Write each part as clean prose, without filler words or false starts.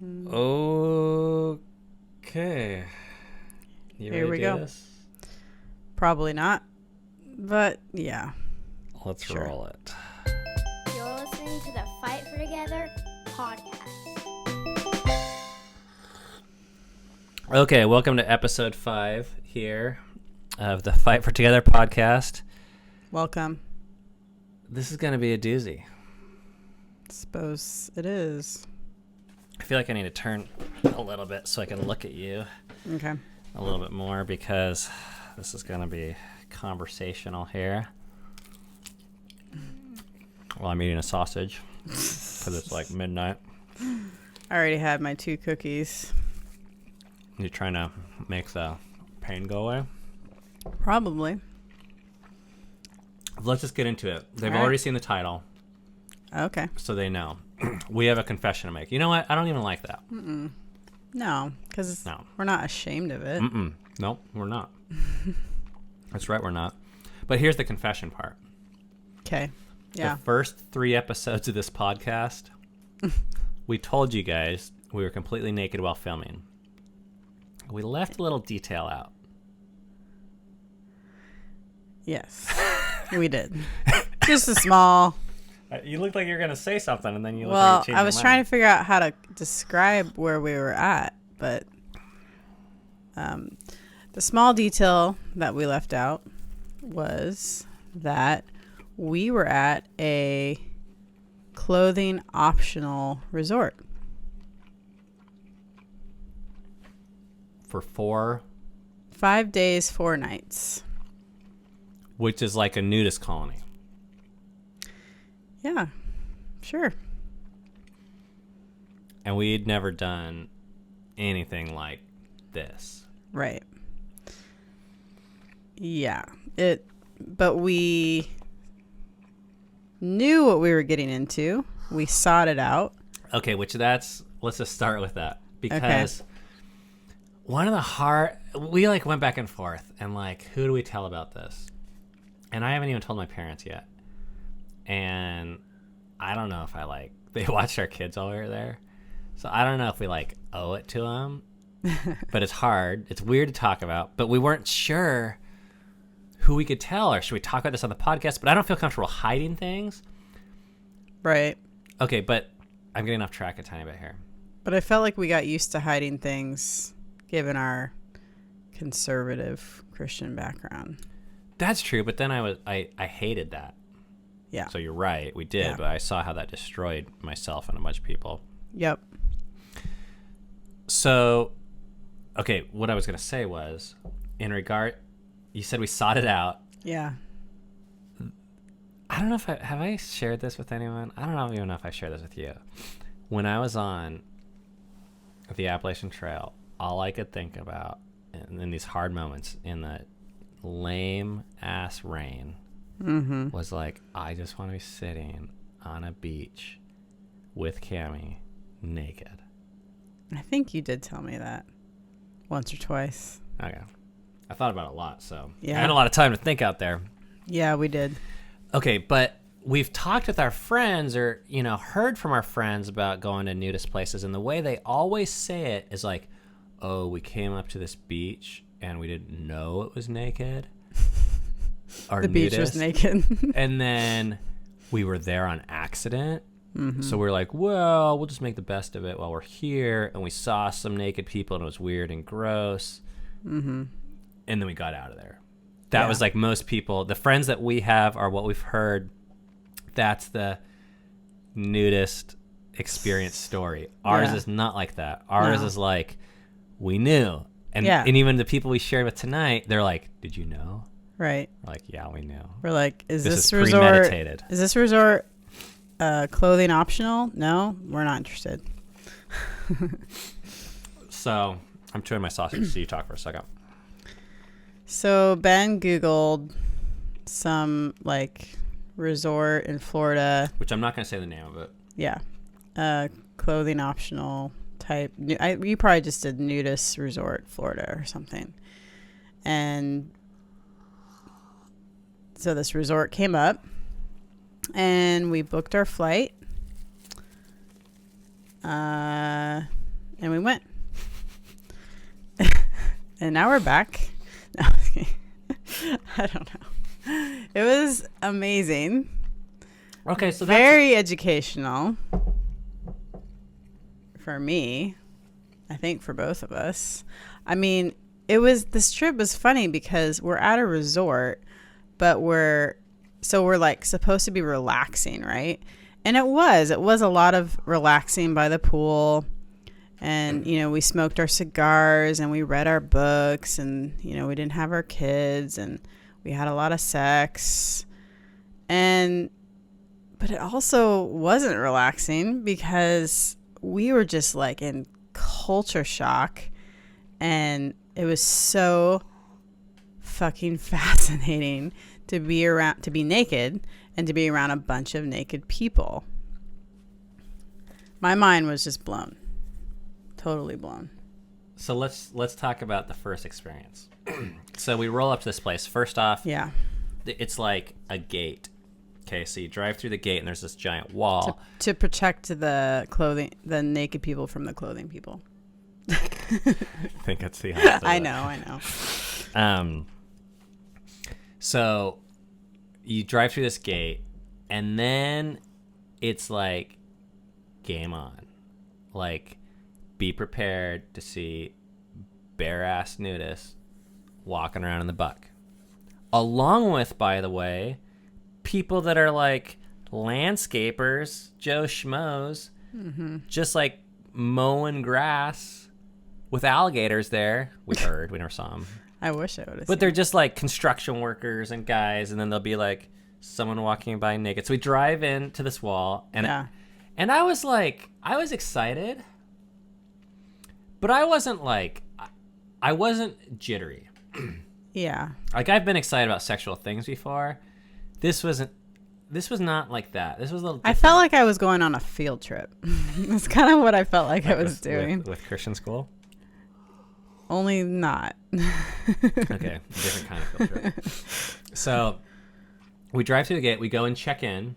Okay. You Here ready we to do go. this? Probably not, but yeah. Let's Sure. roll it. You're listening to the Fight for Together podcast. Okay, welcome to episode 5 here of the Fight for Together podcast. Welcome. This is going to be a doozy. Suppose it is. I feel like I need to turn a little bit so I can look at you Okay. a little bit more because this is going to be conversational here. Well, I'm eating a sausage because it's like midnight. I already had my 2 cookies. You're trying to make the pain go away? Probably. Let's just get into it. They've All right. already seen the title, Okay. so they know. We have a confession to make. You know what? I don't even like that. No, because No. we're not ashamed of it. Nope, we're not. That's right, we're not. But here's the confession part. Okay. Yeah. The first 3 episodes of this podcast, we told you guys we were completely naked while filming. We left a little detail out. Yes. We did. Just a small. You looked like you were going to say something, and then you looked Well, like you changed I was your trying mind. to figure out how to describe where we were at, but the small detail that we left out was that we were at a clothing optional resort. For 5 days, 4 nights. which is like a nudist colony. Yeah, sure. And we'd never done anything like this. Right. Yeah. But we knew what we were getting into. We sought it out. Okay, let's just start with that. Because one of the we like went back and forth and like, who do we tell about this? And I haven't even told my parents yet. And I don't know if they watched our kids while we were there. So I don't know if we owe it to them, but it's hard. It's weird to talk about, but we weren't sure who we could tell, or should we talk about this on the podcast? But I don't feel comfortable hiding things. Right. Okay, but I'm getting off track a tiny bit here. But I felt like we got used to hiding things given our conservative Christian background. That's true, but then I hated that. Yeah. So you're right, we did, Yeah. but I saw how that destroyed myself and a bunch of people. Yep. So, okay, what I was going to say was, you said we sought it out. Yeah. I don't know if have I shared this with anyone? I don't even know if I shared this with you. When I was on the Appalachian Trail, all I could think about in these hard moments in the lame ass rain was I just want to be sitting on a beach with Cammie naked. I think you did tell me that once or twice. Okay. I thought about it a lot, so Yeah. I had a lot of time to think out there. Yeah, we did. Okay, but we've talked with our friends or, heard from our friends about going to nudist places, and the way they always say it is like, oh, we came up to this beach and we didn't know it was naked. Or The beach was naked. And then we were there on accident. So we're like, well, we'll just make the best of it while we're here. And we saw some naked people and it was weird and gross. And then we got out of there. That was like most people. The friends that we have are what we've heard. That's the nudist experience story. Ours is not like that. Ours is like, we knew. And even the people we shared with tonight, they're like, did you know? Right. We're like, yeah, we knew. We're like, is This this is resort premeditated. Is this resort clothing optional? No, we're not interested. So I'm chewing my sausage, so you talk for a second. So Ben Googled some resort in Florida. Which I'm not going to say the name of it. Yeah. Clothing optional type. You probably just did nudist resort Florida or something. And so this resort came up and we booked our flight. And we went. And now we're back. No, I don't know. It was amazing. Okay, so very educational for me. I think for both of us. I mean, this trip was funny because we're at a resort, but we're like supposed to be relaxing, right? And it was a lot of relaxing by the pool. And, you know, we smoked our cigars and we read our books and, you know, we didn't have our kids and we had a lot of sex. But it also wasn't relaxing because we were just like in culture shock. And it was so fucking fascinating to be naked and to be around a bunch of naked people. My mind was just blown. Totally blown. So let's talk about the first experience. So we roll up to this place. First off, yeah, it's like a gate. Okay, so you drive through the gate and there's this giant wall to protect the naked people from the clothing people. I think that's the opposite. I know. So you drive through this gate and then it's like game on. Like, be prepared to see bare-ass nudists walking around in the buck. Along with, by the way, people that are like landscapers, Joe Schmoes, just like mowing grass with alligators there. We never saw them. I wish I would have. But they're just like construction workers and guys, and then there'll be like someone walking by naked. So we drive into this wall, and and I was excited. But I wasn't jittery. Yeah. Like, I've been excited about sexual things before. This was not like that. This was a little different. I felt like I was going on a field trip. That's kind of what I felt like I was doing. With Christian school? Only not. Okay, different kind of field trip. So we drive through the gate. We go and check in.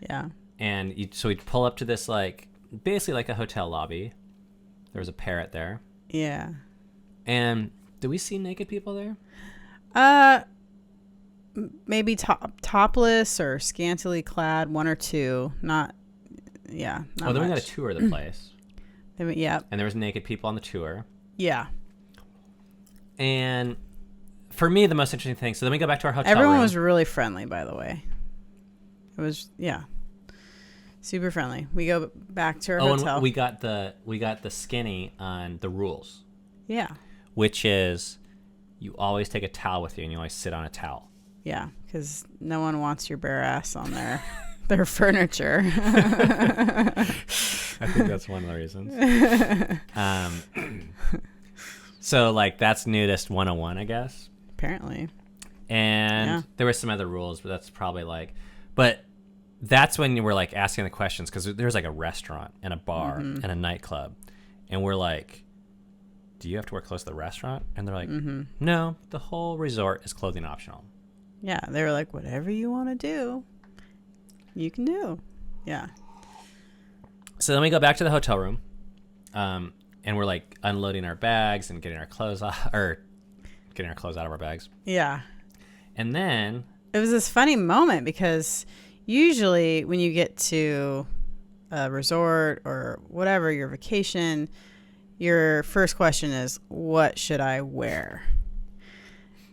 Yeah. And so we pull up to this, like, basically like a hotel lobby. There was a parrot there. Yeah. And did we see naked people there? Maybe topless or scantily clad, one or two. Not then we got a tour of the place. Yeah. And there was naked people on the tour. Yeah. And for me, the most interesting thing. So then we go back to our hotel Everyone room. was really friendly, by the way. It was super friendly. We go back to our hotel. And we got the skinny on the rules. Yeah. Which is, you always take a towel with you, and you always sit on a towel. Yeah, because no one wants your bare ass on their furniture. I think that's one of the reasons. So, like, that's nudist 101, I guess. Apparently. And there were some other rules, but that's probably like... But that's when you were, like, asking the questions, because there's, like, a restaurant and a bar and a nightclub. And we're like, do you have to wear clothes to the restaurant? And they're like, no, the whole resort is clothing optional. Yeah, they were like, whatever you want to do, you can do. Yeah. So then we go back to the hotel room, and we're like unloading our bags and getting our clothes off, or getting our clothes out of our bags. Yeah. And then it was this funny moment because usually when you get to a resort or whatever, your vacation, your first question is, what should I wear?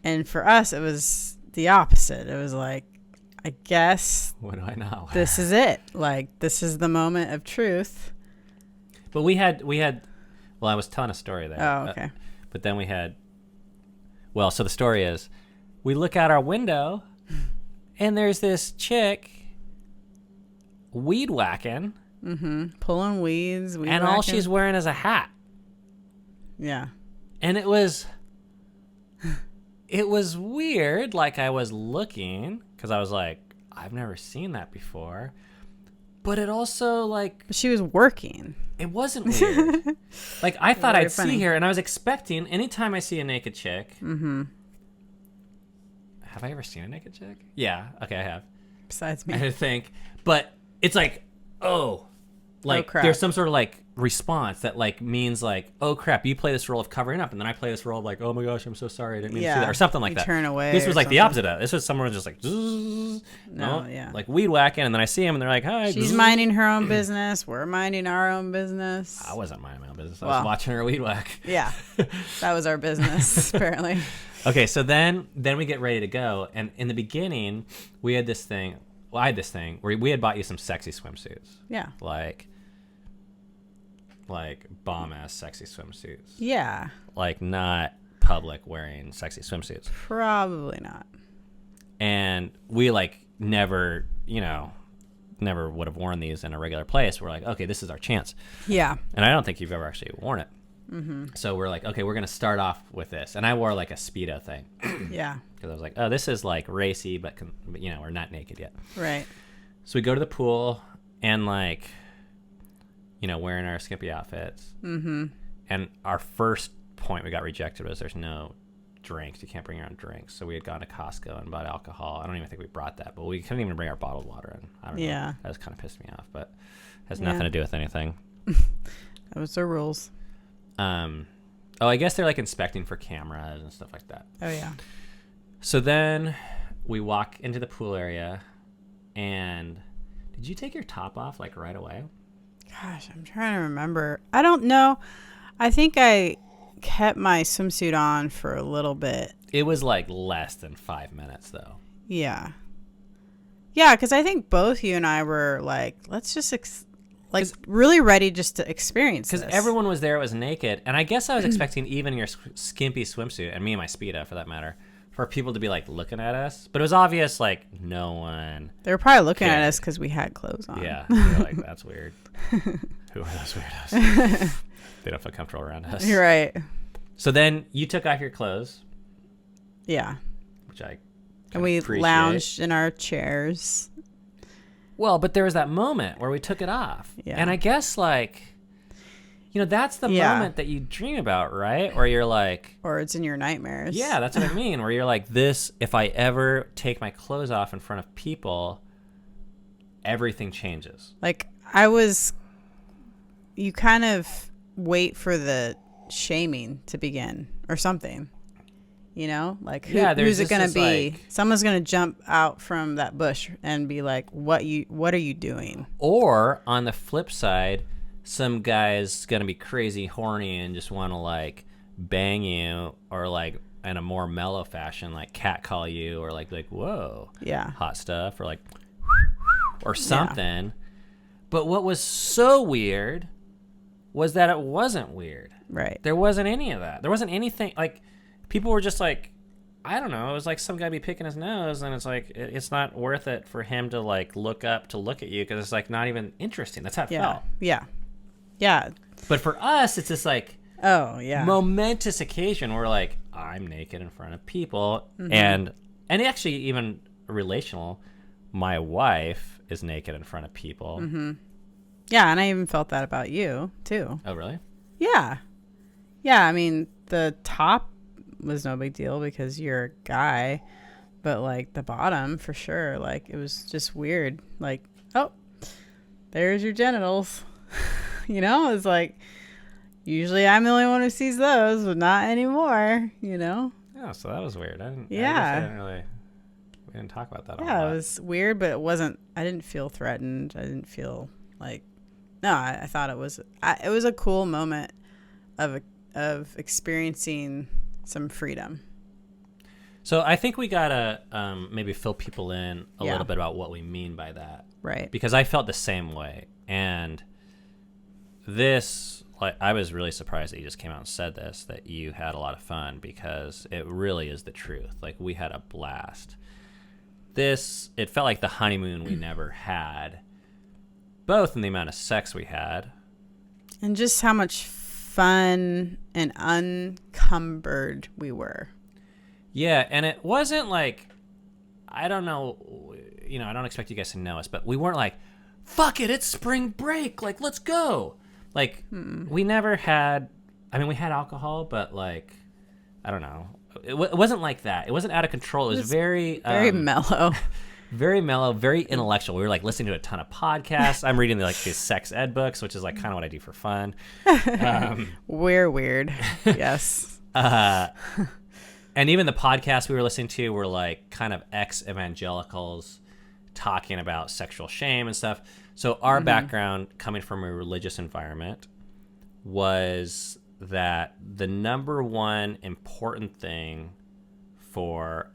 And for us, it was the opposite. It was like, I guess what do I not wear? This is it. Like, this is the moment of truth. But we had, well, I was telling a story there. Oh, okay. But then we had, well, so the story is, we look out our window, and there's this chick weed whacking. Pulling weeds. And all she's wearing is a hat. Yeah. And it was weird. Like, I was looking, because I was like, I've never seen that before. But it also, like... But she was working. It wasn't weird. Like, I thought I'd funny. see her, and I was expecting, anytime I see a naked chick... Have I ever seen a naked chick? Yeah. Okay, I have. Besides me. I think. But it's like, oh. Like, crap. there's some sort of, like, response that like means like, oh crap, you play this role of covering up, and then I play this role of like, oh my gosh, I'm so sorry, I didn't mean to do that, or something like that. Turn away. This was like something. the opposite of that. This was someone just like, like weed whacking, and then I see him, and they're like, hi. She's minding her own business. We're minding our own business. I wasn't minding my own business. I was watching her weed whack. Yeah, that was our business apparently. Okay, so then we get ready to go, and in the beginning, we had this thing. Well, I had this thing where we had bought you some sexy swimsuits. Yeah. Like bomb ass sexy swimsuits. Yeah. Like not public wearing sexy swimsuits. Probably not. And we like never would have worn these in a regular place. We're like, okay, this is our chance. Yeah. And I don't think you've ever actually worn it. Mm-hmm. So we're like, okay, we're gonna start off with this. And I wore like a Speedo thing. Yeah. Because I was like, oh, this is like racy, but we're not naked yet. Right. So we go to the pool and like, wearing our skimpy outfits. Mm-hmm. And our first point we got rejected was there's no drinks. You can't bring your own drinks. So we had gone to Costco and bought alcohol. I don't even think we brought that, but we couldn't even bring our bottled water in. I don't know. That just kind of pissed me off, but has nothing to do with anything. That was the rules. I guess they're like inspecting for cameras and stuff like that. Oh yeah. So then we walk into the pool area, and did you take your top off like right away? Gosh, I'm trying to remember. I don't know. I think I kept my swimsuit on for a little bit. It was like less than 5 minutes though. Yeah. Yeah, because I think both you and I were like, let's just really ready just to experience this. Because everyone was there, it was naked. And I guess I was expecting even your skimpy swimsuit, and me and my Speedo for that matter, for people to be like looking at us. But it was obvious like no one. They were probably looking cared. at us because we had clothes on. Yeah. They're like, that's weird. Who are those weirdos? They don't feel comfortable around us. You're right. So then you took off your clothes. Yeah. Which I and we appreciate. Lounged in our chairs. Well, but there was that moment where we took it off. Yeah. And I guess like, that's the moment that you dream about, right? Where you're like... Or it's in your nightmares. Yeah, that's what I mean. Where you're like, this, if I ever take my clothes off in front of people, everything changes. Like, you kind of wait for the shaming to begin or something. Like who's it going to be? Like, someone's going to jump out from that bush and be like, what are you doing? Or on the flip side, some guy's going to be crazy horny and just want to like bang you, or like in a more mellow fashion, like catcall you, or like whoa, yeah, hot stuff, or like or something. Yeah. But what was so weird was that it wasn't weird. Right. There wasn't any of that. There wasn't anything like. People were just like, I don't know. It was like some guy be picking his nose, and it's like it's not worth it for him to like look up to look at you, because it's like not even interesting. That's how it felt. Yeah. Yeah. But for us, it's this like momentous occasion where like I'm naked in front of people, and actually even relational. My wife is naked in front of people. Mm-hmm. Yeah, and I even felt that about you too. Oh, really? Yeah. Yeah. I mean, the top was no big deal because you're a guy, but like the bottom for sure, like it was just weird. Like, oh, there's your genitals. It's like usually I'm the only one who sees those, but not anymore. Oh, so that was weird. We didn't talk about that. Yeah, it was weird, but it wasn't. I didn't feel threatened. I didn't feel like. No, I thought it was a cool moment of experiencing some freedom. So I think we gotta maybe fill people in a little bit about what we mean by that, right? Because I felt the same way, and this, like, I was really surprised that you just came out and said this, that you had a lot of fun, because it really is the truth. Like, we had a blast. It felt like the honeymoon we never had, both in the amount of sex we had, and just how much fun and unencumbered we were. Yeah, and it wasn't like, I don't know, I don't expect you guys to know us, but we weren't like, fuck it, it's spring break, like, let's go. Like, we never had, we had alcohol, but like, I don't know. It wasn't like that. It wasn't out of control. It was very mellow. very mellow, very intellectual. We were like listening to a ton of podcasts. I'm reading like these sex ed books, which is like kind of what I do for fun. We're weird. Yes. And even the podcasts we were listening to were like kind of ex-evangelicals talking about sexual shame and stuff. So our background coming from a religious environment was that the number one important thing for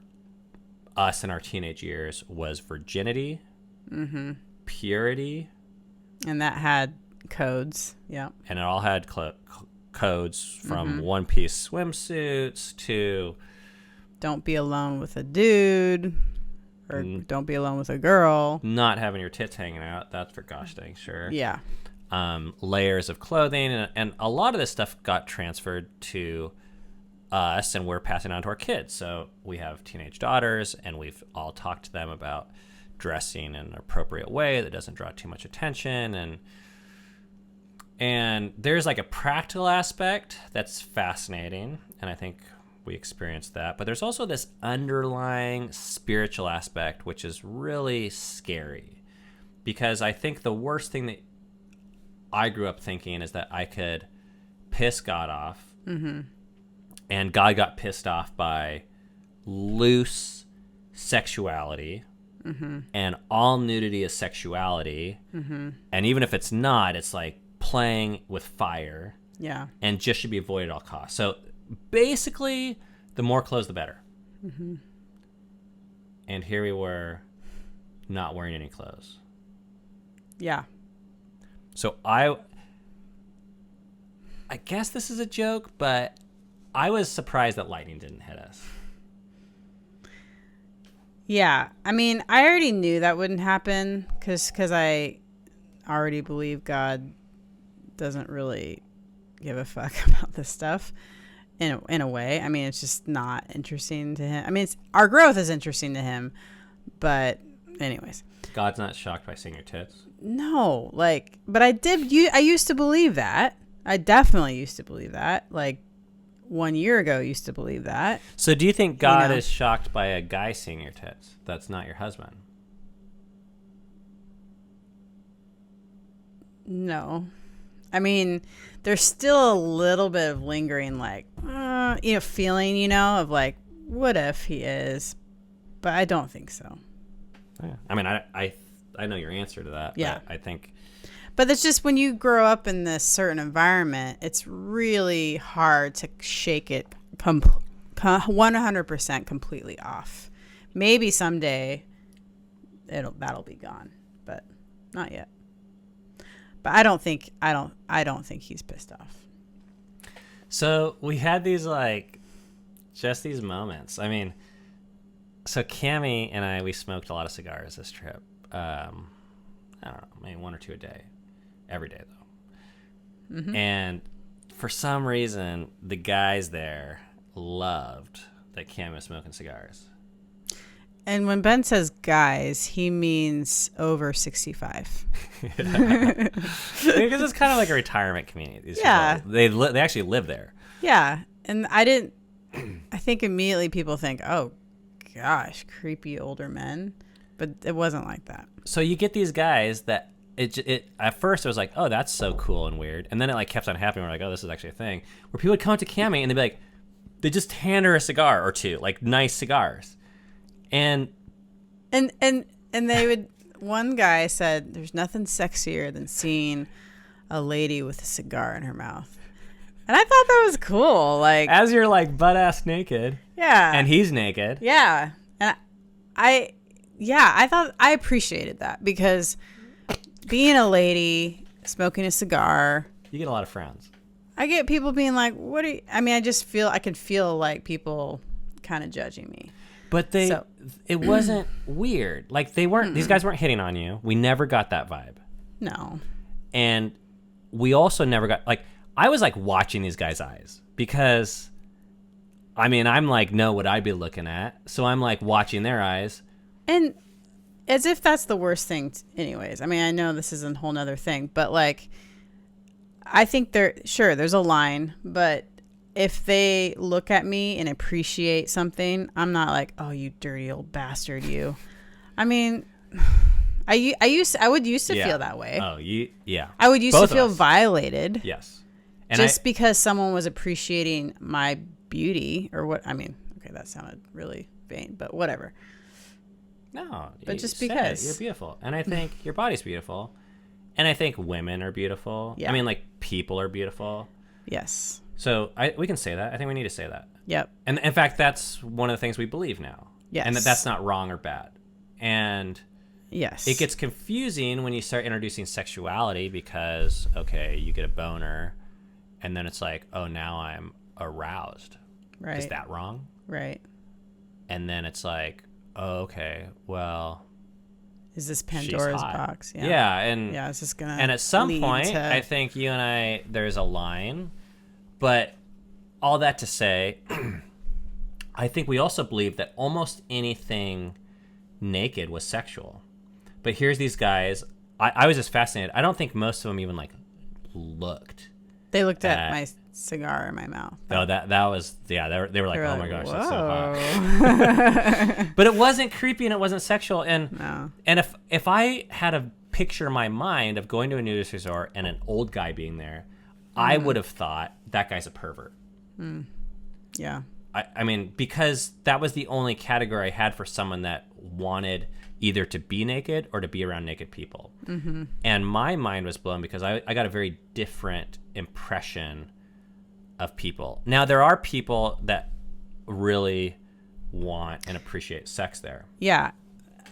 us in our teenage years was virginity, purity. And that had codes. Yeah. And it all had codes from one-piece swimsuits to... Don't be alone with a dude. Or don't be alone with a girl. Not having your tits hanging out. That's for gosh dang sure. Yeah. Layers of clothing. And a lot of this stuff got transferred to us, and we're passing on to our kids. So we have teenage daughters, and we've all talked to them about dressing in an appropriate way that doesn't draw too much attention. And there's like a practical aspect that's fascinating, and I think we experienced that. But there's also this underlying spiritual aspect, which is really scary, because I think the worst thing that I grew up thinking is that I could piss God off, and God got pissed off by loose sexuality, and all nudity is sexuality, and even if it's not, it's like playing with fire, and just should be avoided at all costs. So basically, the more clothes, the better. And here we were, not wearing any clothes. Yeah. So I guess this is a joke, but I was surprised that lightning didn't hit us. Yeah. I mean, I already knew that wouldn't happen because I already believe God doesn't really give a fuck about this stuff in a way. I mean, it's just not interesting to him. I mean, our growth is interesting to him, but anyways. God's not shocked by seeing your tits? No, but I used to believe that. I definitely used to believe that. Like 1 year ago, I used to believe that. So do you think God is shocked by a guy seeing your tits that's not your husband? No. I mean, there's still a little bit of lingering, feeling, of like, what if he is? But I don't think so. Yeah. I mean, I know your answer to that. Yeah. But I think... But it's just when you grow up in this certain environment, it's really hard to shake it 100% completely off. Maybe someday that'll be gone, but not yet. But I don't think he's pissed off. So we had these just these moments. I mean, so Cammie and we smoked a lot of cigars this trip. I don't know, maybe one or two a day. Every day, though. And for some reason, the guys there loved that Cammie was smoking cigars. And when Ben says guys, he means over 65. Because it's kind of like a retirement community. These people, they actually live there. Yeah. And I think immediately people think, oh, gosh, creepy older men. But it wasn't like that. So you get these guys that it at first it was like, oh, that's so cool and weird. And then it kept on happening. We're like, oh, this is actually a thing. Where people would come up to Cammie and they'd be like, they just hand her a cigar or two, like nice cigars. And they would, one guy said, there's nothing sexier than seeing a lady with a cigar in her mouth. And I thought that was cool. As you're butt ass naked. Yeah. And he's naked. Yeah. And I thought I appreciated that because being a lady, smoking a cigar. You get a lot of frowns. I get people being like, what are you, I mean, I can feel like people kind of judging me. But it wasn't weird. They weren't, these guys weren't hitting on you. We never got that vibe. No. And we also never got, I was watching these guys' eyes because, I mean, I'm know what I'd be looking at. So I'm watching their eyes. And as if that's the worst thing anyways. I mean, I know this is a whole nother thing, but I think there's a line, but if they look at me and appreciate something, I'm not like, oh, you dirty old bastard, you. I mean, I would used to feel that way. Oh, yeah. I would used Both to of feel us. violated. Yes. And Just because someone was appreciating my beauty or what. I mean, okay, that sounded really vain, but whatever. No, but you just said it. because You're beautiful, and I think your body's beautiful, and I think women are beautiful. Yeah. I mean, like, people are beautiful. Yes. So we can say that. I think we need to say that. Yep. And in fact, that's one of the things we believe now. Yes. And that's not wrong or bad. And yes, it gets confusing when you start introducing sexuality because, okay, you get a boner, and then it's like, oh, now I'm aroused. right. Is that wrong? right? And then it's like, oh, okay, well, Is this she's Pandora's hot. box? Yeah, and Yeah, it's just gonna. and at some lead point, to- I think you and I, there's a line, but all that to say, I think we also believe that almost anything naked was sexual. But here's these guys. I was just fascinated. I don't think most of them even like looked. they looked at my cigar in my mouth. Oh, that was they were like, They were oh like, my gosh, that's so hot. "Whoa." But it wasn't creepy and it wasn't sexual. And No. and if I had a picture in my mind of going to a nudist resort and an old guy being there, I would have thought that guy's a pervert. Yeah. I mean, because that was the only category I had for someone that wanted either to be naked or to be around naked people. Mm-hmm. And my mind was blown because I got a very different impression of people. Now, there are people that really want and appreciate sex there. Yeah.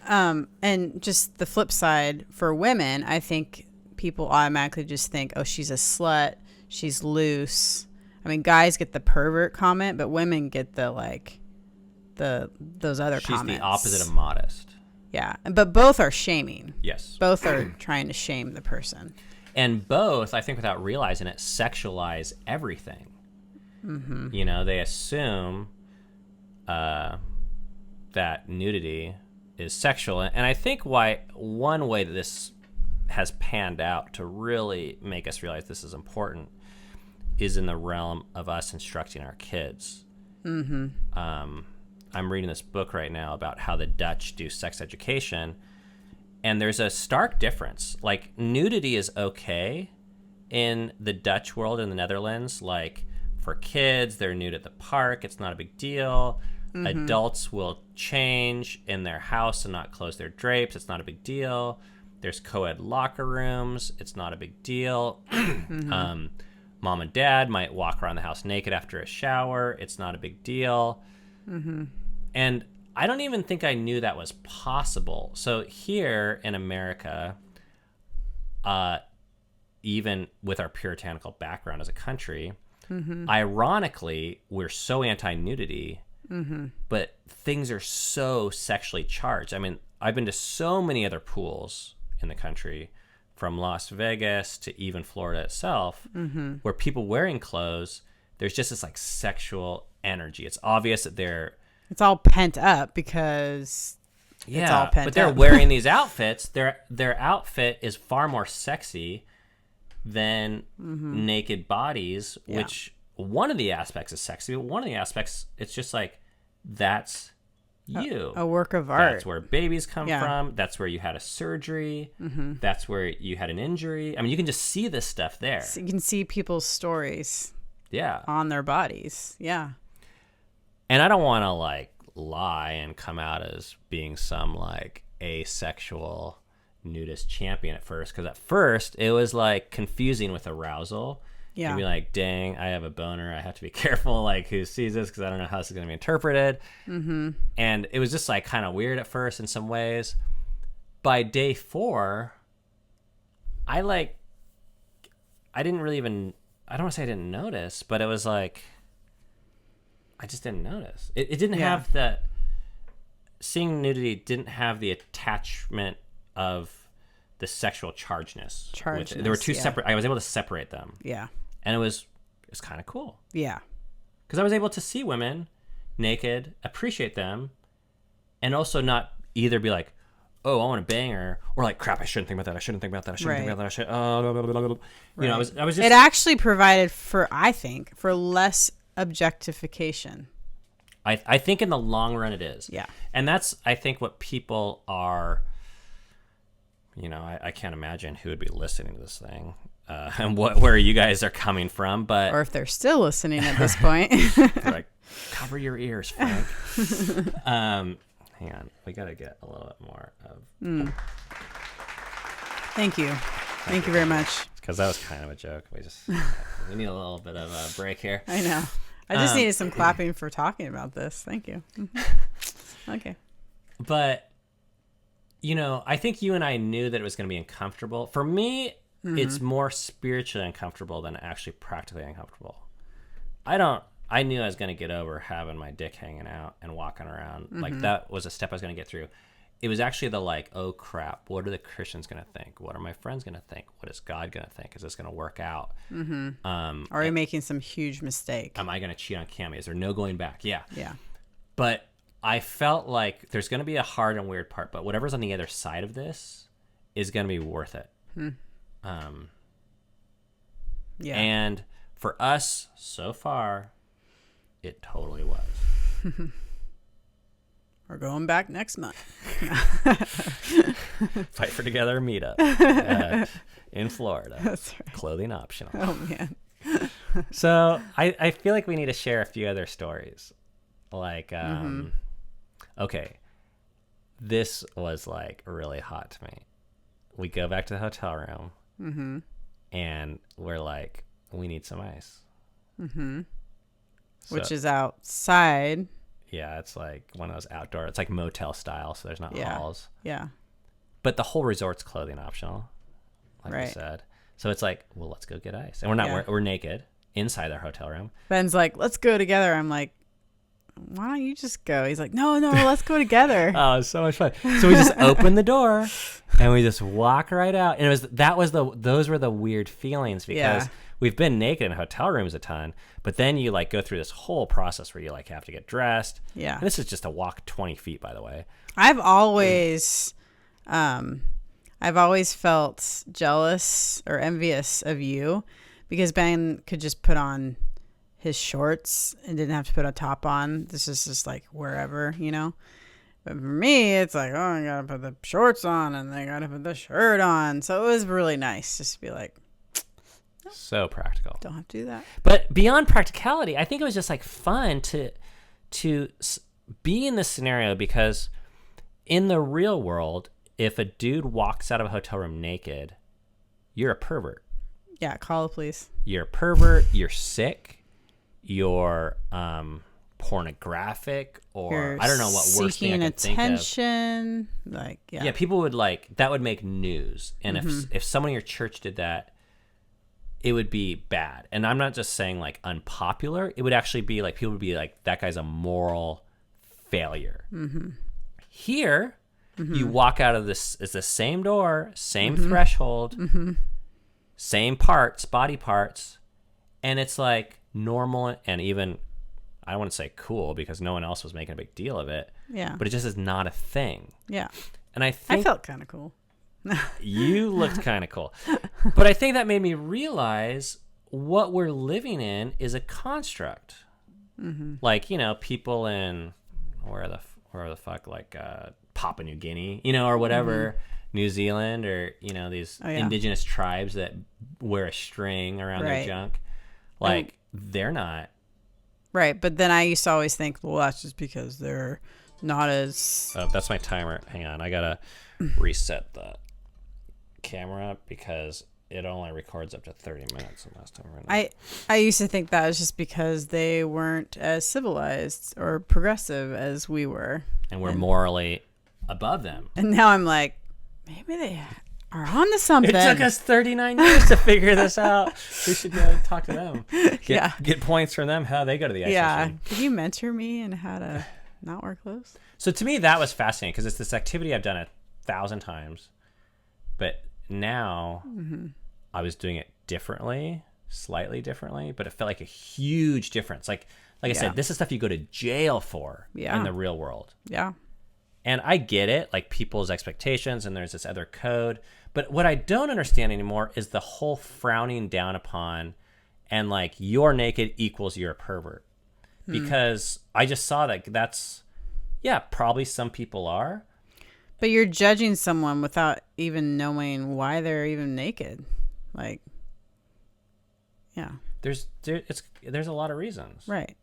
And just the flip side for women, I think people automatically just think, oh, she's a slut. She's loose. I mean, guys get the pervert comment, but women get the like those other She's comments. the opposite of modest. Yeah. But both are shaming. Yes. Both are trying to shame the person. And both, I think without realizing it, sexualize everything. Mm-hmm. You know, they assume that nudity is sexual. And I think one way that this has panned out to really make us realize this is important is in the realm of us instructing our kids. Mm-hmm. I'm reading this book right now about how the Dutch do sex education, and there's a stark difference. Like, nudity is okay in the Dutch world in the Netherlands. Like, for kids, they're nude at the park. It's not a big deal. Mm-hmm. Adults will change in their house and not close their drapes. It's not a big deal. There's co-ed locker rooms. It's not a big deal. Mm-hmm. Mom and dad might walk around the house naked after a shower. It's not a big deal. Mm-hmm. And I don't even think I knew that was possible. So here in America, even with our puritanical background as a country, mm-hmm. ironically, we're so anti-nudity, mm-hmm. but things are so sexually charged. I mean, I've been to so many other pools in the country, from Las Vegas to even Florida itself, mm-hmm. where people wearing clothes, there's just this like sexual energy. It's obvious that it's all pent up because it's all pent but they're up. wearing these outfits. Their outfit is far more sexy than mm-hmm. naked bodies, which one of the aspects is sexy, but one of the aspects, it's just like, that's you. A work of art. That's where babies come from. That's where you had a surgery. Mm-hmm. That's where you had an injury. I mean, you can just see this stuff there. So you can see people's stories on their bodies. Yeah. And I don't want to like lie and come out as being some like asexual nudist champion at first, because at first it was like confusing with arousal. Yeah. You'd be like, dang, I have a boner. I have to be careful like who sees this, because I don't know how this is going to be interpreted. Mm-hmm. And it was just like kind of weird at first in some ways. By day 4, I didn't really even, I don't want to say I didn't notice, but it was like, I just didn't notice. It didn't have the, seeing nudity didn't have the attachment of the sexual chargeness. There were two separate, I was able to separate them. Yeah. And it was kind of cool. Yeah. Because I was able to see women naked, appreciate them, and also not either be like, oh, I want to bang her, or like, crap, I shouldn't think about that. I shouldn't think about that. I shouldn't think about that. I should. Blah, blah, blah, blah. You know, I was just. It actually provided for, I think, for less objectification. I think in the long run it is. Yeah. And that's, I think, what people are, I can't imagine who would be listening to this thing and where you guys are coming from. But Or if they're still listening at this point. they're like, cover your ears, Frank. Hang on. We got to get a little bit more of... Thank you. Thank you very much. Because that was kind of a joke. We need a little bit of a break here. I know. I just needed some clapping for talking about this. Thank you. Okay. But, I think you and I knew that it was going to be uncomfortable. For me, it's more spiritually uncomfortable than actually practically uncomfortable. I knew I was going to get over having my dick hanging out and walking around. Like, that was a step I was going to get through. It was actually the like, oh crap, what are the Christians going to think? What are my friends going to think? What is God going to think? Is this going to work out? Are we making some huge mistake? Am I going to cheat on Cammie? Is there no going back? Yeah. Yeah. But I felt like there's going to be a hard and weird part, but whatever's on the other side of this is going to be worth it. Yeah. And for us, so far, it totally was. We're going back next month. Fight for Together meetup in Florida. That's right. Clothing optional. Oh, man. So I feel like we need to share a few other stories. Like, okay, this was like really hot to me. We go back to the hotel room and we're like, we need some ice. So, Which is outside. Yeah, it's like one of those outdoor, it's like motel style, so there's not halls. Yeah. But the whole resort's clothing optional, like we said. So it's like, well, let's go get ice. And we're not, we're naked inside our hotel room. Ben's like, let's go together. I'm like, why don't you just go? He's like, no, let's go together. Oh, it's so much fun. So we just open the door and we just walk right out. And those were the weird feelings because we've been naked in hotel rooms a ton, but then you like go through this whole process where you like have to get dressed. Yeah. And this is just a walk 20 feet, by the way. I've always felt jealous or envious of you because Ben could just put on his shorts and didn't have to put a top on. This is just like wherever, But for me, it's like, oh, I gotta put the shorts on and I gotta put the shirt on. So it was really nice just to be like, so practical. don't have to do that. But beyond practicality, I think it was just like fun to be in this scenario because in the real world, if a dude walks out of a hotel room naked, you're a pervert. Yeah, call the police. You're a pervert. You're sick. You're pornographic, or You're I don't know what worse thing I can think of. attention. Like, Yeah, people would that would make news. And if someone in your church did that, it would be bad. And I'm not just saying like unpopular. It would actually be like, people would be like, that guy's a moral failure. Here, you walk out of this, it's the same door, same threshold, same parts, body parts, and it's like normal and even, I don't want to say cool because no one else was making a big deal of it. Yeah. But it just is not a thing. Yeah. And I think I felt kind of cool. you looked kind of cool. But I think that made me realize what we're living in is a construct. Like, people in where the fuck, like Papua New Guinea, or whatever, New Zealand, or these indigenous tribes that wear a string around their junk. Like, they're not. Right, but then I used to always think, well, that's just because they're not as... Oh, that's my timer. Hang on, I gotta reset the camera because it only records up to 30 minutes the last time. I used to think that was just because they weren't as civilized or progressive as we were. And we're morally above them. And now I'm like, maybe they are on to something. It took us 39 years to figure this out. We should go talk to them. Get points from them, how they go to the ice machine. Could you mentor me in how to not wear clothes? So to me, that was fascinating because it's this activity I've done 1,000 times. But now I was doing it differently, slightly differently, but it felt like a huge difference. Like I said, this is stuff you go to jail for in the real world. Yeah. And I get it, like people's expectations, and there's this other code. But what I don't understand anymore is the whole frowning down upon and like you're naked equals you're a pervert. because I just saw that that's, yeah, probably some people are. But you're judging someone without even knowing why they're even naked. Like, yeah. There's a lot of reasons. Right.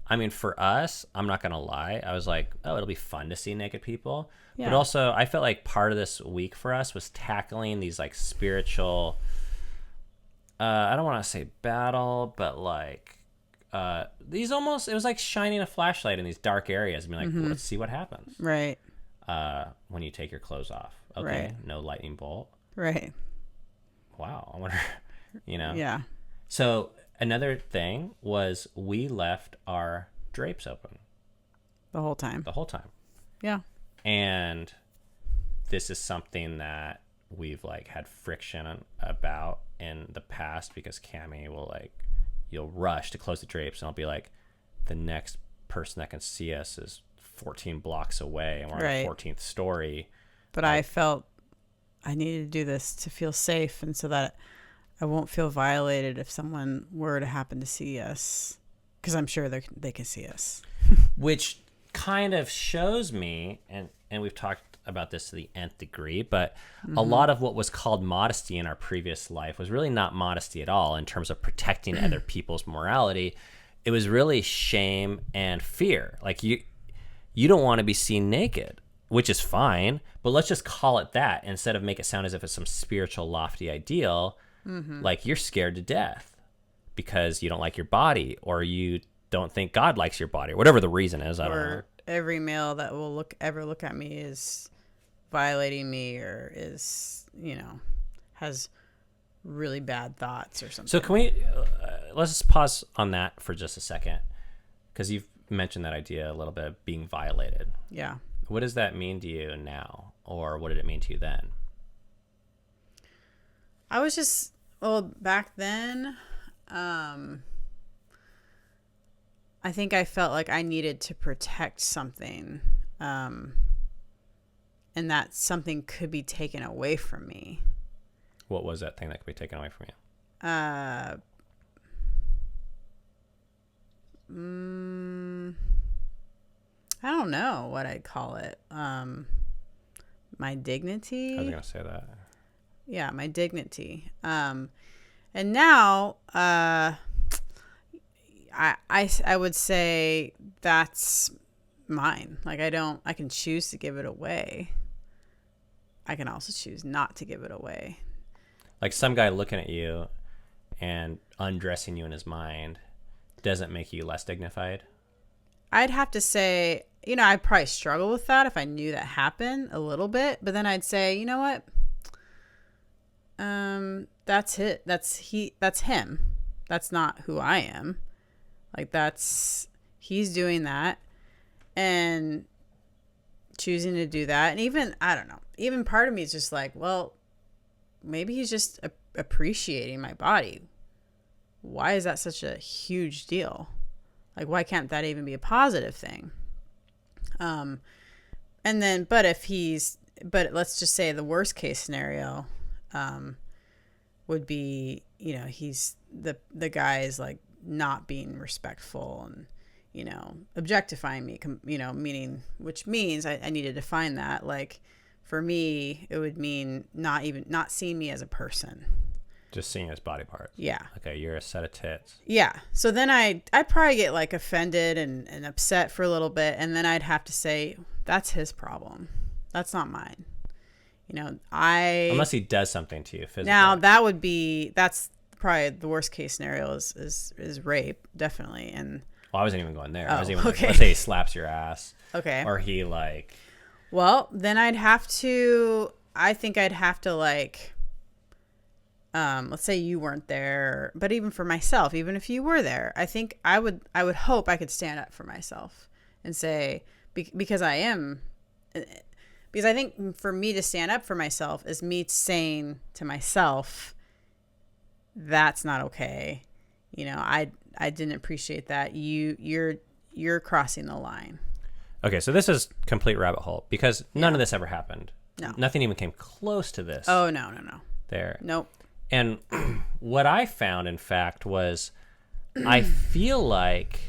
I mean, for us, I'm not going to lie. I was like, oh, it'll be fun to see naked people. Yeah. But also, I felt like part of this week for us was tackling these like spiritual, I don't want to say battle, but like these almost, it was like shining a flashlight in these dark areas and being like, let's see what happens. Right. When you take your clothes off. Okay. Right. No lightning bolt. Right. Wow. I wonder, Yeah. So another thing was we left our drapes open. The whole time. Yeah. And this is something that we've like had friction about in the past because Cammie will like, you'll rush to close the drapes and I'll be like, the next person that can see us is 14 blocks away and we're on the 14th story. But I felt I needed to do this to feel safe and so that I won't feel violated if someone were to happen to see us, because I'm sure they can see us. Which kind of shows me, and we've talked about this to the nth degree, but a lot of what was called modesty in our previous life was really not modesty at all in terms of protecting other people's morality. It was really shame and fear. Like you don't want to be seen naked, which is fine, but let's just call it that instead of make it sound as if it's some spiritual lofty ideal. Like you're scared to death because you don't like your body or you don't think God likes your body or whatever the reason is. I don't know. Every male that will ever look at me is violating me or is, has really bad thoughts or something. So can we, let's just pause on that for just a second because you've mentioned that idea a little bit of being violated. Yeah. What does that mean to you now? Or what did it mean to you then? I was just, back then, I think I felt like I needed to protect something, and that something could be taken away from me. What was that thing that could be taken away from you? I don't know what I'd call it. My dignity. I was going to say that. Yeah, my dignity. And now, I would say that's mine. Like I can choose to give it away. I can also choose not to give it away. Like some guy looking at you and undressing you in his mind doesn't make you less dignified. I'd have to say, I'd probably struggle with that if I knew that happened a little bit, but then I'd say, you know what? That's it. That's him. That's not who I am. Like he's doing that and choosing to do that. And even, I don't know, even part of me is just like, well, maybe he's just appreciating my body. Why is that such a huge deal? Like, why can't that even be a positive thing? And then, but let's just say the worst case scenario, would be, he's the guy is like not being respectful and, objectifying me, which means I need to define that. Like for me, it would mean not seeing me as a person. Just seeing his body parts. Yeah. Okay, you're a set of tits. Yeah. So then I'd probably get like offended and upset for a little bit. And then I'd have to say, that's his problem. That's not mine. Unless he does something to you physically. Now that's probably the worst case scenario is rape, definitely. And I wasn't even going there. I was even okay. let's say he slaps your ass. Okay. Or he like. Well, then I think I'd have to like, let's say you weren't there, but even for myself, even if you were there, I think I would hope I could stand up for myself and say, because I think for me to stand up for myself is me saying to myself, that's not okay. I didn't appreciate that. You're crossing the line. Okay. So this is complete rabbit hole because none of this ever happened. No. Nothing even came close to this. Oh, no. There. Nope. And what I found, in fact, was I feel like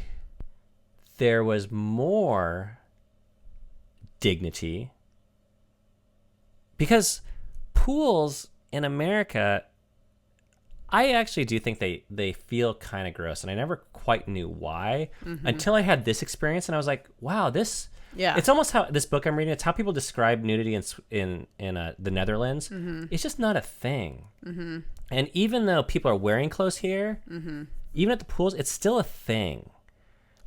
there was more dignity, because pools in America, I actually do think they feel kind of gross, and I never quite knew why until I had this experience, and I was like, wow, this. Yeah. It's almost how this book I'm reading, it's how people describe nudity in the Netherlands. It's just not a thing. And even though people are wearing clothes here, even at the pools, it's still a thing.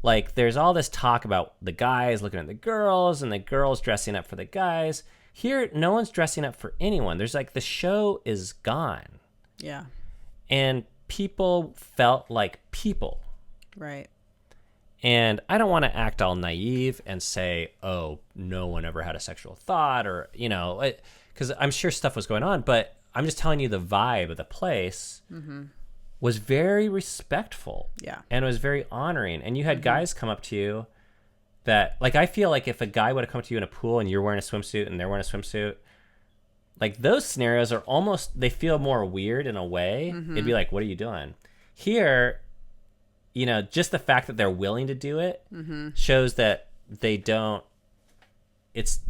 Like, there's all this talk about the guys looking at the girls and the girls dressing up for the guys. Here, no one's dressing up for anyone. There's like, the show is gone. Yeah. And people felt like people. Right. And I don't want to act all naive and say, oh, no one ever had a sexual thought, or, you know, because I'm sure stuff was going on, but I'm just telling you the vibe of the place was very respectful. Yeah. And it was very honoring. And you had guys come up to you that, like, I feel like if a guy would have come to you in a pool and you're wearing a swimsuit and they're wearing a swimsuit, like, those scenarios are almost, they feel more weird in a way. It'd be like, what are you doing? Here, you know, just the fact that they're willing to do it shows that they don't,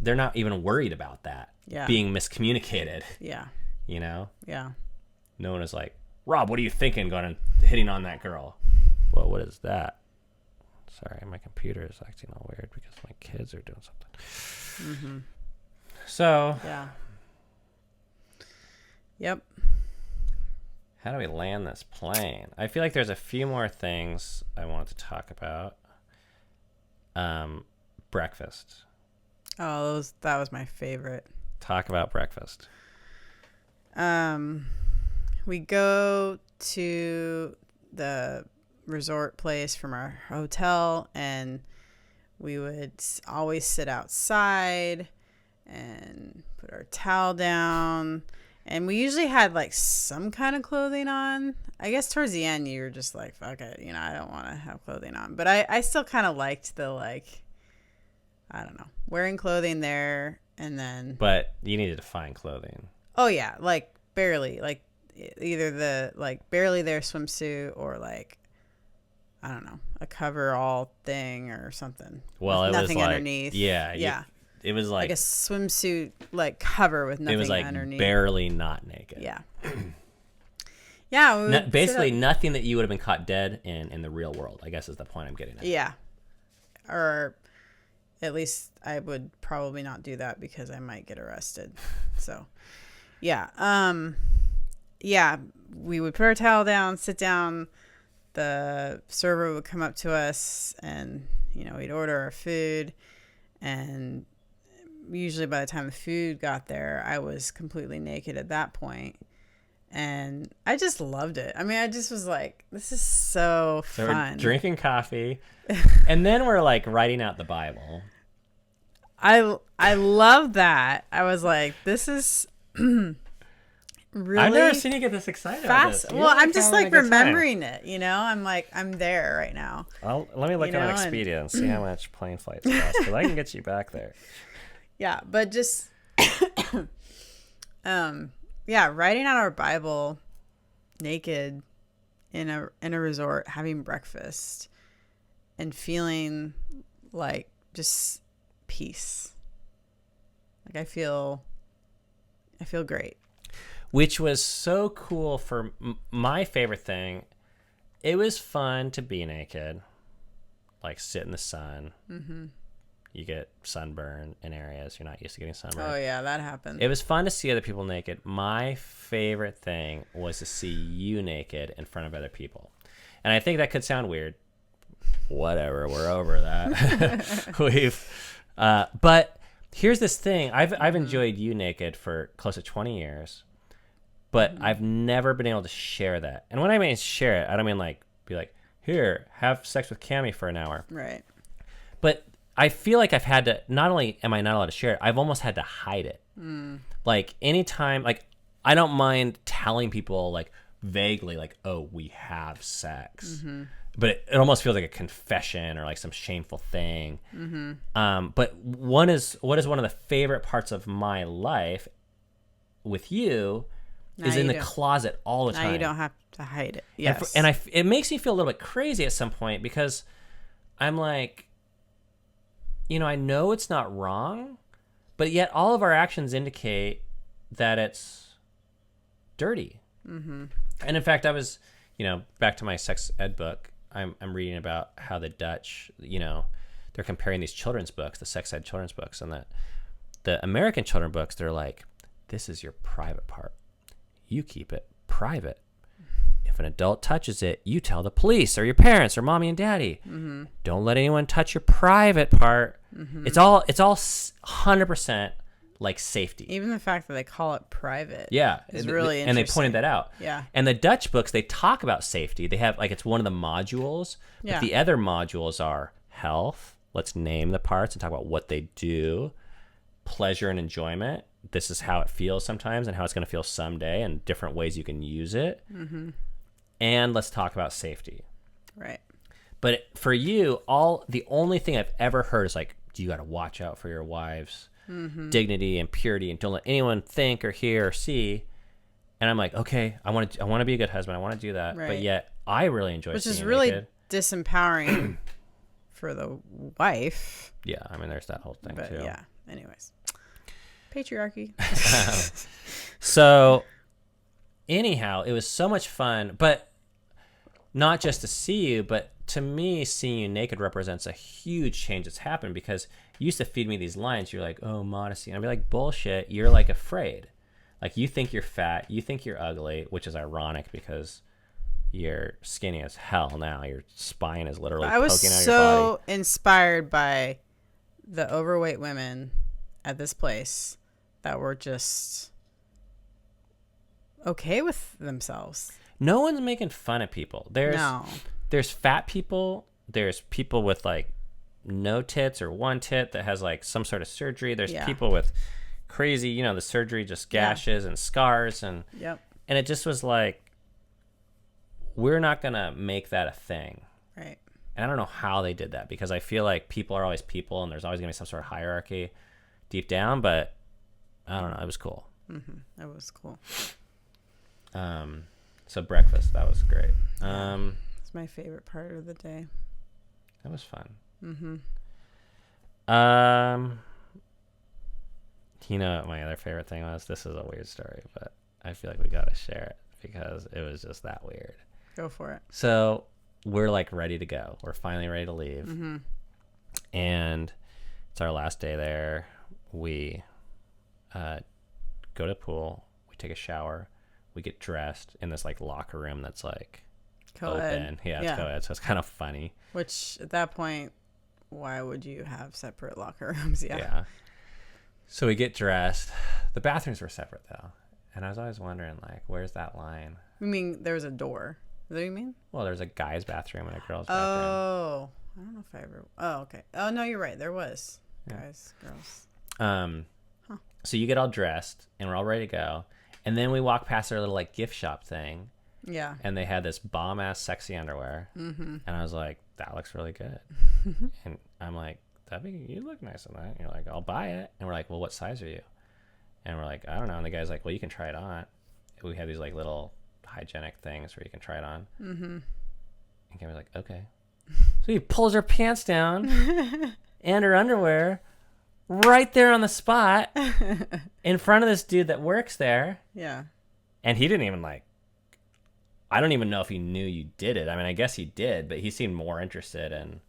they're not even worried about that being miscommunicated. Yeah. You know? Yeah. No one is like, Rob, what are you thinking going and hitting on that girl? Well, what is that? Sorry, my computer is acting all weird because my kids are doing something. So. Yeah. Yep. How do we land this plane? I feel like there's a few more things I want to talk about. Breakfast. Oh, that was my favorite. Talk about breakfast. We go to the resort place from our hotel, and we would always sit outside and put our towel down. And we usually had like some kind of clothing on. I guess towards the end you were just like, fuck it, you know, I don't want to have clothing on. But I still kind of liked the, like, I don't know, wearing clothing there. And then. But you needed to find clothing. Oh yeah, like barely, like either the like barely there swimsuit or like, I don't know, a coverall thing or something. Well, it nothing was like, underneath. Yeah. It was like a swimsuit, like cover with nothing it was like underneath. barely not naked. Yeah. Yeah. Basically nothing that you would have been caught dead in the real world, I guess is the point I'm getting at. Yeah. Or at least I would probably not do that because I might get arrested. So, yeah. Yeah, we would put our towel down, sit down. The server would come up to us and, you know, we'd order our food. And usually by the time the food got there, I was completely naked at that point. And I just loved it. I mean, I just was like, this is so fun. We're drinking coffee. And then we're like writing out the Bible. I love that. I was like, this is really I've never seen you get this excited about this. Well, I'm just like remembering it, you know? I'm like, I'm there right now. Well, let me look on Expedia and see how much plane flights cost, because I can get you back there. Yeah, but just yeah, writing out our Bible naked in a resort, having breakfast and feeling like just peace. Like I feel great. Which was so cool for my favorite thing. It was fun to be naked, like sit in the sun. Mm-hmm. You get sunburn in areas you're not used to getting sunburn. Oh yeah, that happened. It was fun to see other people naked. My favorite thing was to see you naked in front of other people. And I think that could sound weird. Whatever, we're over that. But here's this thing. I've enjoyed you naked for close to 20 years. But I've never been able to share that. And when I mean share it, I don't mean like be like, here, have sex with Cammie for an hour. Right. But I feel like I've had to, not only am I not allowed to share it, I've almost had to hide it. Like anytime, like I don't mind telling people like vaguely like, oh, we have sex. But it almost feels like a confession or like some shameful thing. But what is one of the favorite parts of my life with you is in the closet all the time. Now you don't have to hide it. Yes. And it makes me feel a little bit crazy at some point because I'm like, I know it's not wrong, but yet all of our actions indicate that it's dirty. Mm-hmm. And in fact, I was, back to my sex ed book, I'm reading about how the Dutch, they're comparing these children's books, the sex ed children's books, and that the American children's books, they're like, this is your private part. You keep it private. If an adult touches it, you tell the police or your parents or mommy and daddy. Mm-hmm. Don't let anyone touch your private part. Mm-hmm. It's all 100% like safety. Even the fact that they call it private. Yeah. Is really interesting. And they pointed that out. Yeah. And the Dutch books, they talk about safety. They have, like, it's one of the modules. But the other modules are health. Let's name the parts and talk about what they do. Pleasure and enjoyment. This is how it feels sometimes and how it's going to feel someday and different ways you can use it. Mm-hmm. And let's talk about safety. Right. But for you, the only thing I've ever heard is like, you got to watch out for your wife's dignity and purity, and don't let anyone think or hear or see. And I'm like, okay, I want to be a good husband. I want to do that. Right. But yet I really enjoy Which seeing is you really naked. disempowering for the wife. Yeah, I mean, there's that whole thing But too. yeah, anyways. Patriarchy. So anyhow, it was so much fun, but not just to see you, but to me, seeing you naked represents a huge change that's happened, because you used to feed me these lines. You're like, oh, modesty. And I'd be like, bullshit. You're like afraid. Like, you think you're fat. You think you're ugly, which is ironic because you're skinny as hell now. Your spine is literally poking out of your body. I was so inspired by the overweight women at this place that were just okay with themselves. No one's making fun of people. There's fat people. There's people with like no tits or one tit that has like some sort of surgery. There's people with crazy, the surgery, just gashes and scars. And it just was like, we're not going to make that a thing. Right. And I don't know how they did that, because I feel like people are always people and there's always going to be some sort of hierarchy deep down, but I don't know. It was cool. Mm-hmm. It was cool. So breakfast, that was great. It's my favorite part of the day. That was fun. Mm-hmm. What my other favorite thing was? This is a weird story, but I feel like we got to share it because it was just that weird. Go for it. So we're like ready to go. We're finally ready to leave. Mm-hmm. And it's our last day there. We go to the pool. We take a shower. We get dressed in this like locker room that's like co-ed. Open. Yeah, it's co-ed. So it's kind of funny. Which at that point, why would you have separate locker rooms? Yeah. So we get dressed. The bathrooms were separate though. And I was always wondering, like, where's that line? You mean there's a door? Is that what you mean? Well, there's a guy's bathroom and a girl's bathroom. Oh, I don't know if I ever. Oh, okay. Oh, no, you're right. There was guys, girls. So you get all dressed and we're all ready to go. And then we walk past their little like gift shop thing. Yeah. And they had this bomb ass sexy underwear. Mm-hmm. And I was like, that looks really good. And I'm like, you look nice in that. And you're like, I'll buy it. And we're like, well, what size are you? And we're like, I don't know. And the guy's like, well, you can try it on. We have these like little hygienic things where you can try it on. Mm-hmm. And Kim was like, okay. So he pulls her pants down and her underwear right there on the spot in front of this dude that works there. Yeah. And he didn't even I don't even know if he knew you did it. I mean, I guess he did, but he seemed more interested in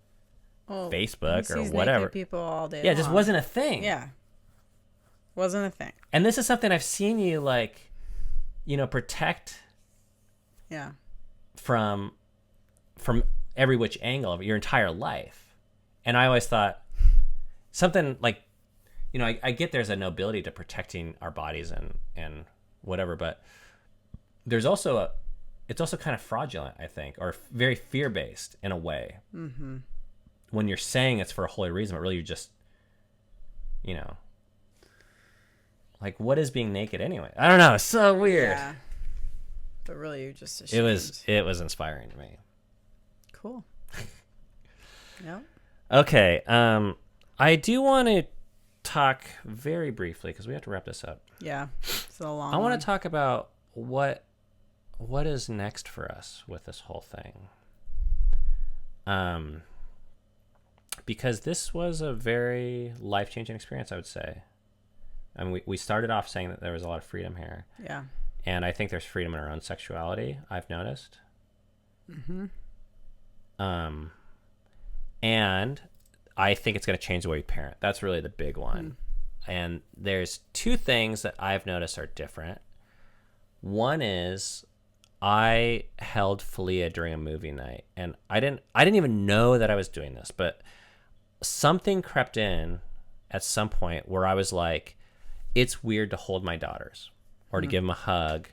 Facebook or whatever. People all day. Yeah, it just wasn't a thing. Yeah. Wasn't a thing. And this is something I've seen you protect. Yeah. From every which angle of your entire life. And I always thought something like, I get there's a nobility to protecting our bodies and whatever, but there's also it's also kind of fraudulent, I think, or very fear-based in a way. Mm-hmm. When you're saying it's for a holy reason, but really you're just, like, what is being naked anyway? I don't know. It's so weird. Yeah. But really, you're just ashamed. It was inspiring to me. Cool. Yep. Okay. I do want to talk very briefly because we have to wrap this up. Yeah. It's a long I want to talk about what is next for us with this whole thing. Because this was a very life-changing experience, I would say. I mean, we started off saying that there was a lot of freedom here. Yeah. And I think there's freedom in our own sexuality, I've noticed. Mm-hmm. And I think it's going to change the way we parent. That's really the big one. And there's two things that I've noticed are different. One is I held Falia during a movie night, and I didn't even know that I was doing this, but something crept in at some point where I was like, it's weird to hold my daughters or to give them a hug.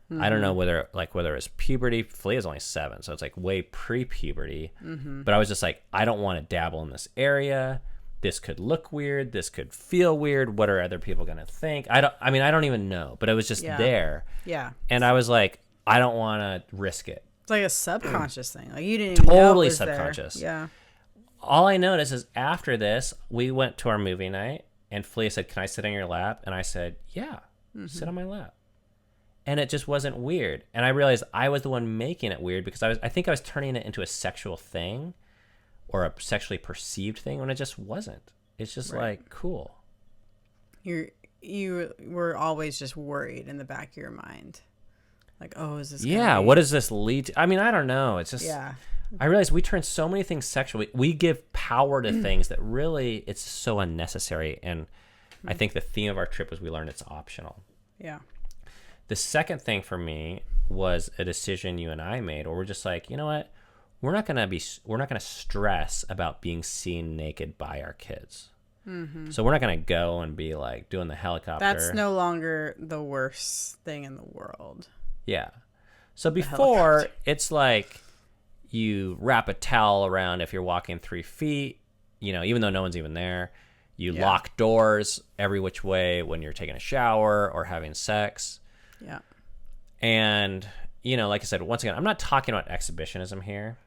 I don't know whether it was puberty. Falia's only 7, so it's like way pre-puberty. But I was just like, I don't want to dabble in this area. This could look weird. This could feel weird. What are other people going to think? I don't even know, but it was just there. Yeah. And I was like, I don't want to risk it. It's like a subconscious thing. Like you didn't even know it Totally was subconscious. There. Yeah. All I noticed is after this, we went to our movie night, and Falia said, "Can I sit on your lap?" And I said, "Yeah, sit on my lap." And it just wasn't weird. And I realized I was the one making it weird because I think I was turning it into a sexual thing or a sexually perceived thing when it just wasn't. It's just like, cool. You were always just worried in the back of your mind. Like, oh, is this what does this lead to? I mean, I don't know. It's just, I realized we turn so many things sexual. We give power to things that really, it's so unnecessary. And I think the theme of our trip was we learned it's optional. Yeah. The second thing for me was a decision you and I made where we're just like, you know what? We're not going to stress about being seen naked by our kids. So we're not going to go and be like doing the helicopter. That's no longer the worst thing in the world. Yeah. So before, it's like you wrap a towel around if you're walking 3 feet, even though no one's even there. You lock doors every which way when you're taking a shower or having sex. Yeah. And, like I said, once again, I'm not talking about exhibitionism here,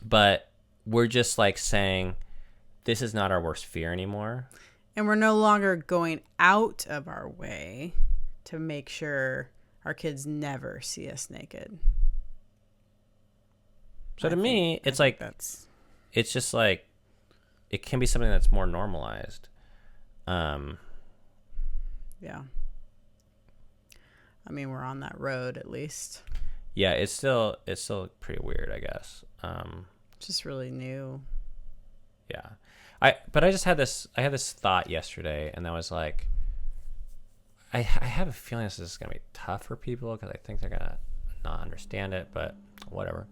but we're just like saying this is not our worst fear anymore. And we're no longer going out of our way to make sure our kids never see us naked. So to me, it's like, it's just like, it can be something that's more normalized. Yeah. I mean, we're on that road at least. Yeah, it's still pretty weird, I guess. Just really new. Yeah. I had this thought yesterday, and that was like, I have a feeling this is going to be tough for people because I think they're going to not understand it, but whatever.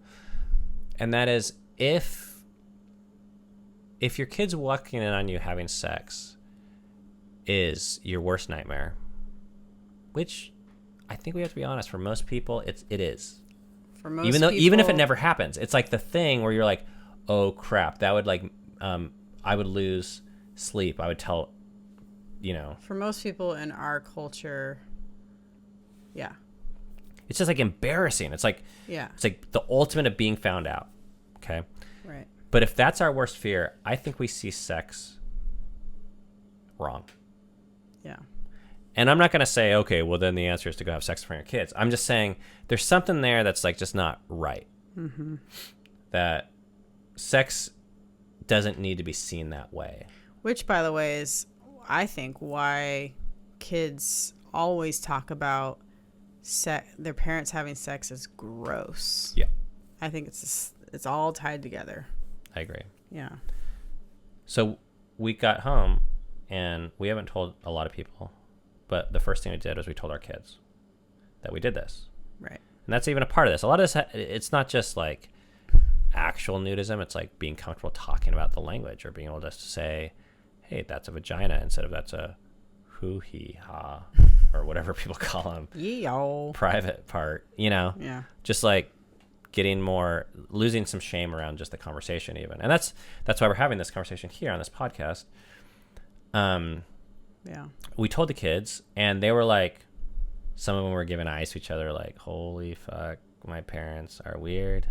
And that is, if your kid's walking in on you having sex is your worst nightmare, which I think we have to be honest, for most people, it is. For most even if it never happens, it's like the thing where you're like, oh crap, that would like, I would lose sleep. I would tell, For most people in our culture, yeah. It's just like embarrassing. It's like, it's like the ultimate of being found out. Okay. Right. But if that's our worst fear, I think we see sex wrong. Yeah. And I'm not going to say, okay, well, then the answer is to go have sex in front of your kids. I'm just saying there's something there that's like just not right. That sex doesn't need to be seen that way. Which, by the way, is, I think, why kids always talk about their parents having sex as gross. Yeah. I think it's all tied together. I agree. Yeah. So we got home, and we haven't told a lot of people, but the first thing we did was we told our kids that we did this. Right. And that's even a part of this. A lot of this, it's not just like actual nudism. It's like being comfortable talking about the language or being able to say, hey, that's a vagina instead of that's a hoo-hee-ha or whatever people call them. Yee-yo. Private part, Yeah. Just like losing some shame around just the conversation even. And that's why we're having this conversation here on this podcast. Yeah. We told the kids, and they were like, some of them were giving eyes to each other like, holy fuck, my parents are weird.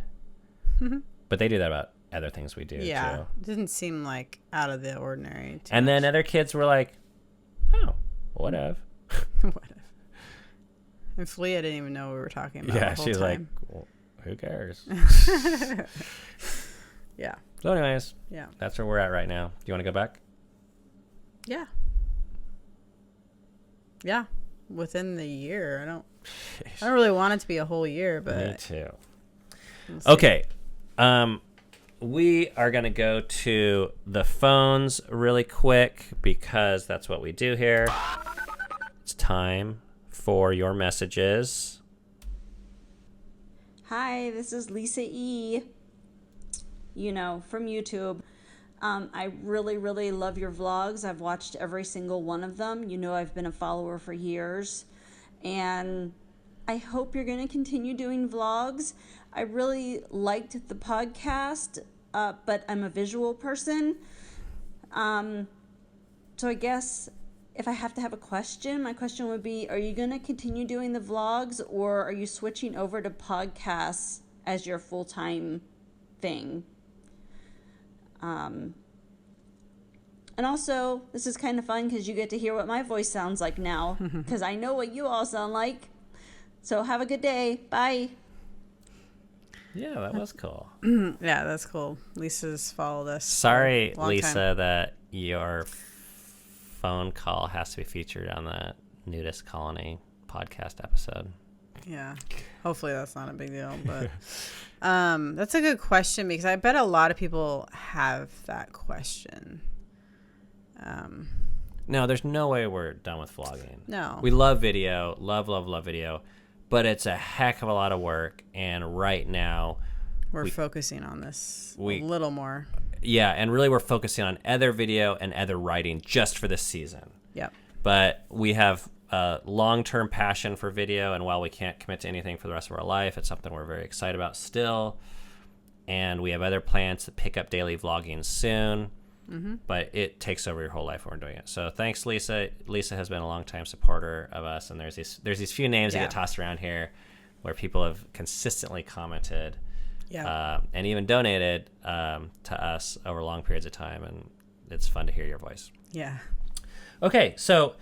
But they do that about other things we do too. It didn't seem like out of the ordinary. And then other kids were like, oh, whatever. Whatever. And Falia didn't even know what we were talking about. Yeah, the whole she's time. like, well, who cares? Yeah. So anyways, Yeah. that's where we're at right now. Do you want to go back? Yeah. Yeah. Within the year. I don't really want it to be a whole year, but Me too. we'll see. Okay. We are going to go to the phones really quick because that's what we do here. It's time for your messages. Hi, this is Lisa E. From YouTube. I really, really love your vlogs. I've watched every single one of them. I've been a follower for years. And I hope you're going to continue doing vlogs. I really liked the podcast, but I'm a visual person. So I guess if I have to have a question, my question would be, are you going to continue doing the vlogs, or are you switching over to podcasts as your full-time thing? And also, this is kind of fun because you get to hear what my voice sounds like now, because I know what you all sound like. So have a good day. Bye. Yeah, that was cool. Yeah, that's cool. Lisa's followed us. Sorry, for a long Lisa, time. that your phone call has to be featured on the NUDIST Colony podcast episode. Yeah. Hopefully that's not a big deal, but that's a good question because I bet a lot of people have that question. No, there's no way we're done with vlogging. No. We love video, love video, but it's a heck of a lot of work. And right now, We're focusing on this a we- little more. yeah, and really we're focusing on other video and other writing just for this season. Yep. But we have a long-term passion for video, and while we can't commit to anything for the rest of our life, it's something we're very excited about still. And we have other plans to pick up daily vlogging soon. But it takes over your whole life when we're doing it. So thanks, Lisa. Lisa has been a long-time supporter of us, and there's these few names that get tossed around here where people have consistently commented and even donated to us over long periods of time, and it's fun to hear your voice. Yeah. Okay, so,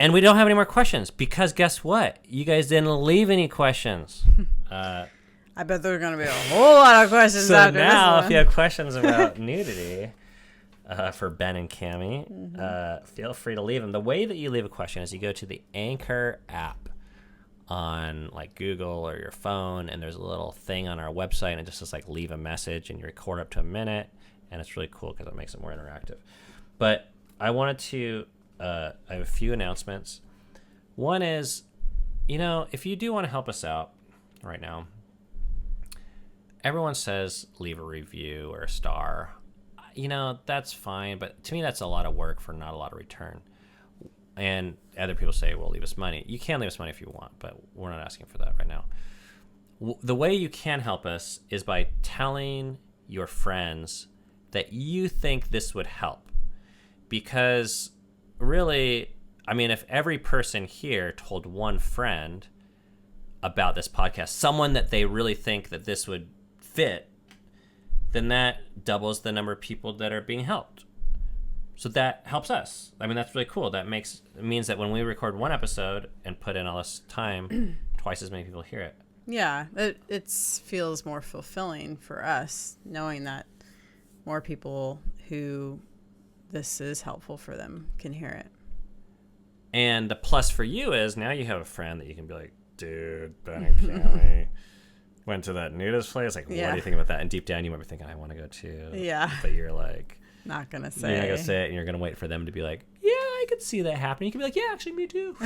and we don't have any more questions because guess what? You guys didn't leave any questions. I bet there are going to be a whole lot of questions So after now, this if you have questions about nudity for Ben and Cammie, feel free to leave them. The way that you leave a question is you go to the Anchor app on like Google or your phone, and there's a little thing on our website, and it just says like leave a message, and you record up to a minute, and it's really cool because it makes it more interactive. But I wanted to, I have a few announcements. One is, if you do want to help us out right now, everyone says leave a review or a star. That's fine, but to me that's a lot of work for not a lot of return. And other people say, well, leave us money. You can leave us money if you want, but we're not asking for that right now. The way you can help us is by telling your friends that you think this would help. Because really, if every person here told one friend about this podcast, someone that they really think that this would fit, then that doubles the number of people that are being helped. So that helps us. That's really cool. It means that when we record one episode and put in all this time, twice as many people hear it. Yeah. It feels more fulfilling for us knowing that more people who this is helpful for them can hear it. And the plus for you is now you have a friend that you can be like, dude, Ben and Cammie went to that nudist place. Like, what do you think about that? And deep down, you might be thinking, I want to go too. Yeah. But you're like, not going to say. You're not going to say it, and you're going to wait for them to be like, yeah, I could see that happening. You can be like, yeah, actually, me too.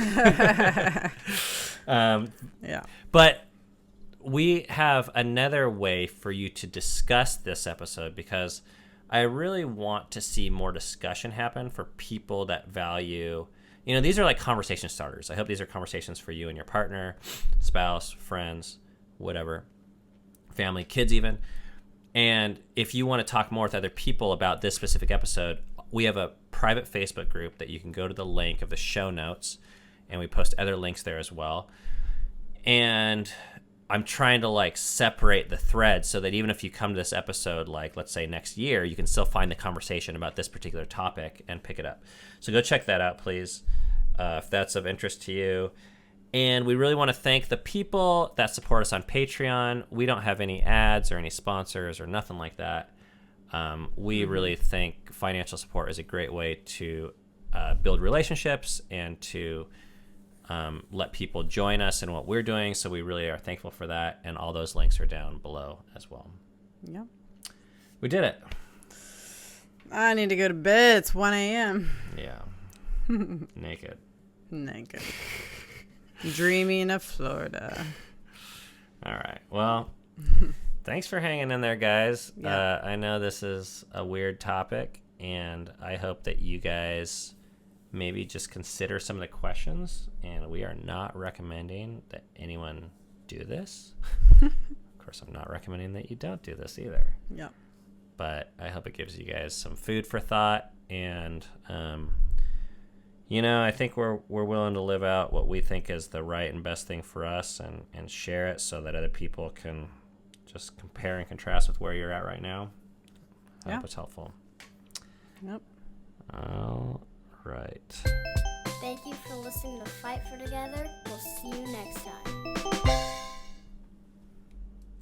Yeah. But we have another way for you to discuss this episode because I really want to see more discussion happen for people that value, these are like conversation starters. I hope these are conversations for you and your partner, spouse, friends, whatever, family, kids even. And if you want to talk more with other people about this specific episode, we have a private Facebook group that you can go to the link of the show notes, and we post other links there as well. And I'm trying to separate the threads so that even if you come to this episode, let's say next year, you can still find the conversation about this particular topic and pick it up. So go check that out, please, if that's of interest to you. And we really want to thank the people that support us on Patreon. We don't have any ads or any sponsors or nothing like that. We really think financial support is a great way to build relationships and to let people join us in what we're doing. So we really are thankful for that. And all those links are down below as well. Yep. We did it. I need to go to bed. It's 1 a.m. Yeah. Naked. Dreaming of Florida. All right. Well, thanks for hanging in there, guys. Yeah. I know this is a weird topic, and I hope that you guys maybe just consider some of the questions. And we are not recommending that anyone do this. Of course, I'm not recommending that you don't do this either. Yep. But I hope it gives you guys some food for thought. And, I think we're willing to live out what we think is the right and best thing for us and share it so that other people can just compare and contrast with where you're at right now. I hope it's helpful. Yep. All right. Thank you for listening to Fight for Together. We'll see you next time.